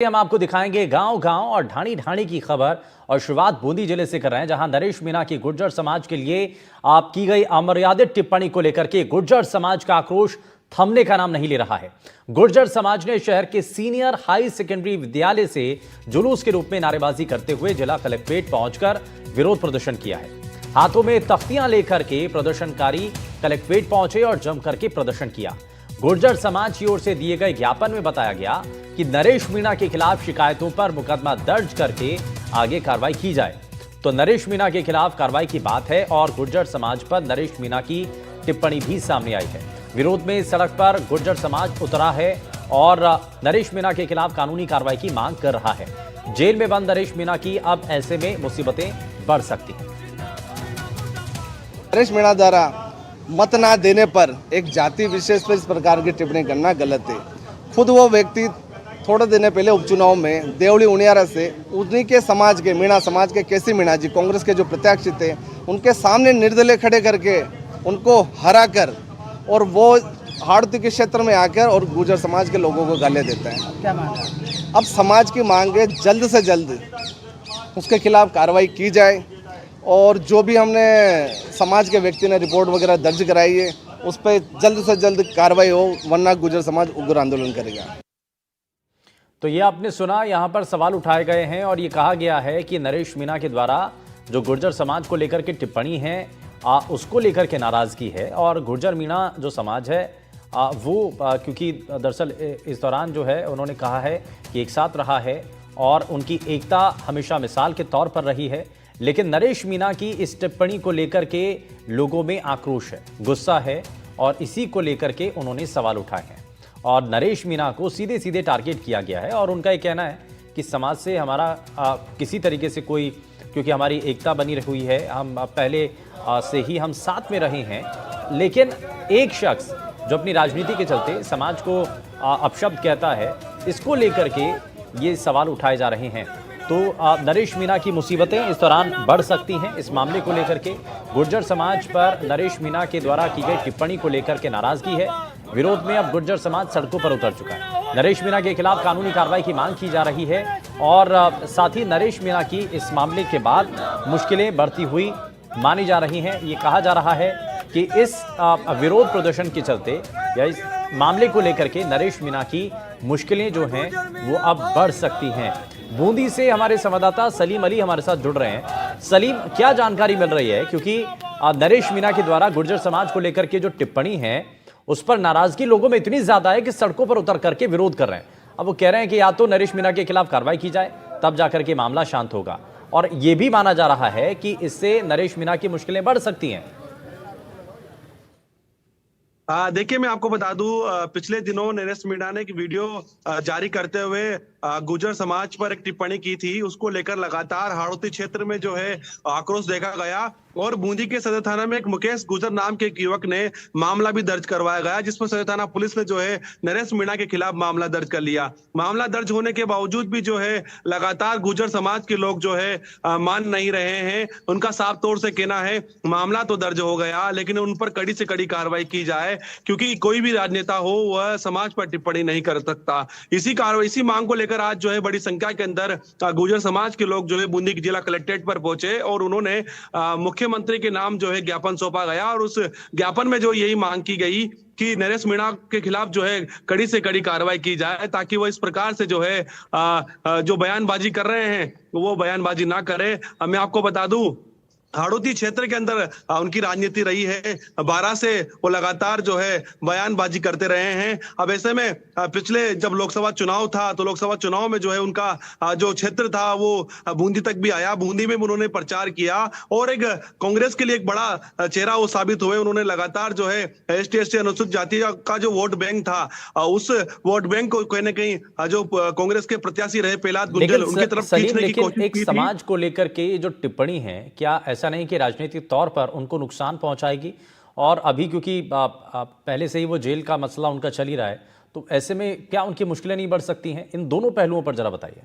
हम आपको दिखाएंगे गांव-गांव और ढाणी-ढाणी की खबर। और शुरुआत बूंदी जिले से कर रहे हैं, जहां नरेश मीणा की गुर्जर समाज के लिए आप की गई अमर्यादित टिप्पणी को लेकर के गुर्जर समाज का आक्रोश थमने का नाम नहीं ले रहा है। गुर्जर समाज ने शहर के सीनियर हाई सेकेंडरी विद्यालय से जुलूस के रूप में नारेबाजी करते हुए जिला कलेक्ट्रेट पहुंचकर विरोध प्रदर्शन किया है। हाथों में तख्तियां लेकर के प्रदर्शनकारी कलेक्ट्रेट पहुंचे और जमकर के प्रदर्शन किया। गुर्जर समाज की ओर से दिए गए ज्ञापन में बताया गया कि नरेश मीणा के खिलाफ शिकायतों पर मुकदमा दर्ज करके आगे कार्रवाई की जाए। तो नरेश मीणा के खिलाफ कार्रवाई की बात है और गुर्जर समाज पर नरेश मीणा की टिप्पणी भी सामने आई है। विरोध में सड़क पर गुर्जर समाज उतरा है और नरेश मीणा के खिलाफ कानूनी कार्रवाई की मांग कर रहा है। जेल में बंद नरेश मीणा की अब ऐसे में मुसीबतें बढ़ सकती हैं। नरेश मीणा द्वारा मत ना देने पर एक जाति विशेष पर इस प्रकार की टिप्पणी करना गलत है। खुद वो व्यक्ति थोड़े दिन पहले उपचुनाव में देवली उनियारा से उन्हीं के समाज के मीणा समाज के केसी मीणा जी कांग्रेस के जो प्रत्याशी थे उनके सामने निर्दलीय खड़े करके उनको हरा कर और वो हाड़ती के क्षेत्र में आकर और गुर्जर समाज के लोगों को गालियाँ देता है। क्या मांग है? अब समाज की मांग है जल्द से जल्द उसके खिलाफ कार्रवाई की जाए और जो भी हमने समाज के व्यक्ति ने रिपोर्ट वगैरह दर्ज कराई है उस पर जल्द से जल्द कार्रवाई हो, वरना गुर्जर समाज उग्र आंदोलन करेगा। तो ये आपने सुना, यहाँ पर सवाल उठाए गए हैं और ये कहा गया है कि नरेश मीणा के द्वारा जो गुर्जर समाज को लेकर के टिप्पणी है उसको लेकर के नाराजगी है। और गुर्जर मीणा जो समाज है वो क्योंकि दरअसल इस दौरान जो है उन्होंने कहा है कि एक साथ रहा है और उनकी एकता हमेशा मिसाल के तौर पर रही है। लेकिन नरेश मीणा की इस टिप्पणी को लेकर के लोगों में आक्रोश है, गुस्सा है और इसी को लेकर के उन्होंने सवाल उठाए हैं। और नरेश मीणा को सीधे सीधे टारगेट किया गया है और उनका ये कहना है कि समाज से हमारा किसी तरीके से कोई, क्योंकि हमारी एकता बनी हुई है, हम पहले से ही हम साथ में रहे हैं। लेकिन एक शख्स जो अपनी राजनीति के चलते समाज को अपशब्द कहता है, इसको लेकर के ये सवाल उठाए जा रहे हैं। तो नरेश मीणा की मुसीबतें इस दौरान बढ़ सकती हैं। इस मामले को लेकर के गुर्जर समाज पर नरेश मीणा के द्वारा की गई टिप्पणी को लेकर के नाराजगी है। विरोध में अब गुर्जर समाज सड़कों पर उतर चुका है। नरेश मीणा के खिलाफ कानूनी कार्रवाई की मांग की जा रही है और साथ ही नरेश मीणा की इस मामले के बाद मुश्किलें बढ़ती हुई मानी जा रही हैं। ये कहा जा रहा है कि इस विरोध प्रदर्शन के चलते या इस मामले को लेकर के नरेश मीणा की मुश्किलें जो हैं वो अब बढ़ सकती हैं। बूंदी से हमारे संवाददाता सलीम अली हमारे साथ जुड़ रहे हैं। सलीम, क्या जानकारी मिल रही है? क्योंकि नरेश मीणा के द्वारा गुर्जर समाज को लेकर के जो टिप्पणी है उस पर नाराजगी लोगों में इतनी ज्यादा है कि सड़कों पर उतर करके विरोध कर रहे हैं। अब वो कह रहे हैं कि या तो नरेश मीणा के खिलाफ कार्रवाई की जाए तब जाकर के मामला शांत होगा, और यह भी माना जा रहा है कि इससे नरेश मीणा की मुश्किलें बढ़ सकती हैं। देखिए, मैं आपको बता दूं, पिछले दिनों नरेश मीणा ने एक वीडियो जारी करते हुए गुर्जर समाज पर एक टिप्पणी की थी। उसको लेकर लगातार हाड़ौती क्षेत्र में जो है आक्रोश देखा गया और बूंदी के सदर थाना में एक मुकेश गुर्जर नाम के एक युवक ने मामला भी दर्ज करवाया गया, जिसमें सदर थाना पुलिस ने जो है नरेश मीणा के खिलाफ मामला दर्ज कर लिया। मामला दर्ज होने के बावजूद भी जो है लगातार गुर्जर समाज के लोग जो है मान नहीं रहे हैं। उनका साफ तौर से कहना है मामला तो दर्ज हो गया लेकिन उन पर कड़ी से कड़ी कार्रवाई की जाए, क्योंकि कोई भी राजनेता हो वह समाज पर टिप्पणी नहीं कर सकता। इसी मांग को लेकर आज जो है बड़ी संख्या के अंदर गुर्जर समाज के लोग जो है बूंदी जिला कलेक्ट्रेट पर पहुंचे और उन्होंने मुख्यमंत्री के नाम जो है ज्ञापन सौंपा गया और उस ज्ञापन में जो यही मांग की गई कि नरेश मीणा के खिलाफ जो है कड़ी से कड़ी कार्रवाई की जाए, ताकि वो इस प्रकार से जो है जो बयानबाजी कर रहे हैं वो बयानबाजी ना करे। मैं आपको बता दूं, हाड़ौती क्षेत्र के अंदर उनकी राजनीति रही है। 12 से वो लगातार जो है बयानबाजी करते रहे हैं। अब ऐसे में पिछले जब लोकसभा चुनाव था तो लोकसभा चुनाव में जो है उनका जो क्षेत्र था वो बूंदी तक भी आया। बूंदी में उन्होंने प्रचार किया और एक कांग्रेस के लिए एक बड़ा चेहरा वो साबित हुए। उन्होंने लगातार जो है ST अनुसूचित जाति का जो वोट बैंक था उस वोट बैंक को कहीं ना कहीं जो कांग्रेस के प्रत्याशी रहे प्रहलाद गुंजल उनकी तरफ खींचने की कोशिश की थी। समाज को लेकर के जो टिप्पणी है, क्या ऐसा नहीं कि राजनीतिक तौर पर उनको नुकसान पहुंचाएगी? और अभी क्योंकि पहले से ही वो जेल का मसला उनका चल ही रहा है, तो ऐसे में क्या उनकी मुश्किलें नहीं बढ़ सकती हैं? इन दोनों पहलुओं पर जरा बताइए।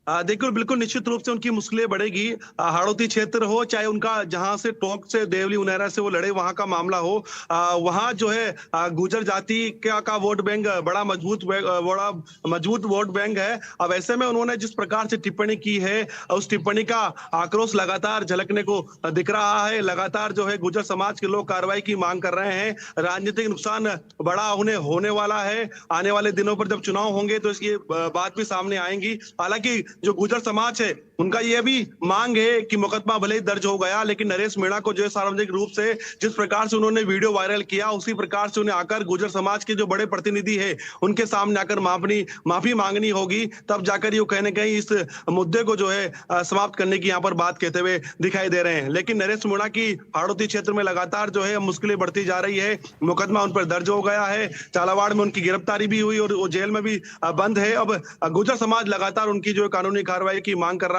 देखिए बिल्कुल निश्चित रूप से उनकी मुश्किलें बढ़ेगी। हाड़ौती क्षेत्र हो चाहे उनका जहां से टोंक से देवली उनेरा से वो लड़े वहां का मामला हो, वहां जो है गुर्जर जाति का वोट बैंक बड़ा मजबूत वोट बैंक है। अब ऐसे में उन्होंने जिस प्रकार से टिप्पणी की है, उस टिप्पणी का आक्रोश लगातार झलकने को दिख रहा है। लगातार जो है गुर्जर समाज के लोग कार्रवाई की मांग कर रहे हैं। राजनीतिक नुकसान बड़ा उन्हें होने वाला है। आने वाले दिनों पर जब चुनाव होंगे तो इसकी बात भी सामने आएंगी। हालांकि जो गुर्जर समाज है उनका यह भी मांग है कि मुकदमा भले ही दर्ज हो गया, लेकिन नरेश मीणा को जो है सार्वजनिक रूप से जिस प्रकार से उन्होंने वीडियो वायरल किया, उसी प्रकार से उन्हें आकर गुर्जर समाज के जो बड़े प्रतिनिधि है उनके सामने आकर माफी मांगनी होगी। तब जाकर ये कहीं ना कहीं इस मुद्दे को जो है समाप्त करने की यहाँ पर बात कहते हुए दिखाई दे रहे हैं। लेकिन नरेश मीणा की हाड़ौती क्षेत्र में लगातार जो है मुश्किलें बढ़ती जा रही है। मुकदमा उन पर दर्ज हो गया है, झालावाड़ में उनकी गिरफ्तारी भी हुई और वो जेल में भी बंद है। अब गुर्जर समाज लगातार उनकी जो कानूनी कार्रवाई की मांग कर रहा है।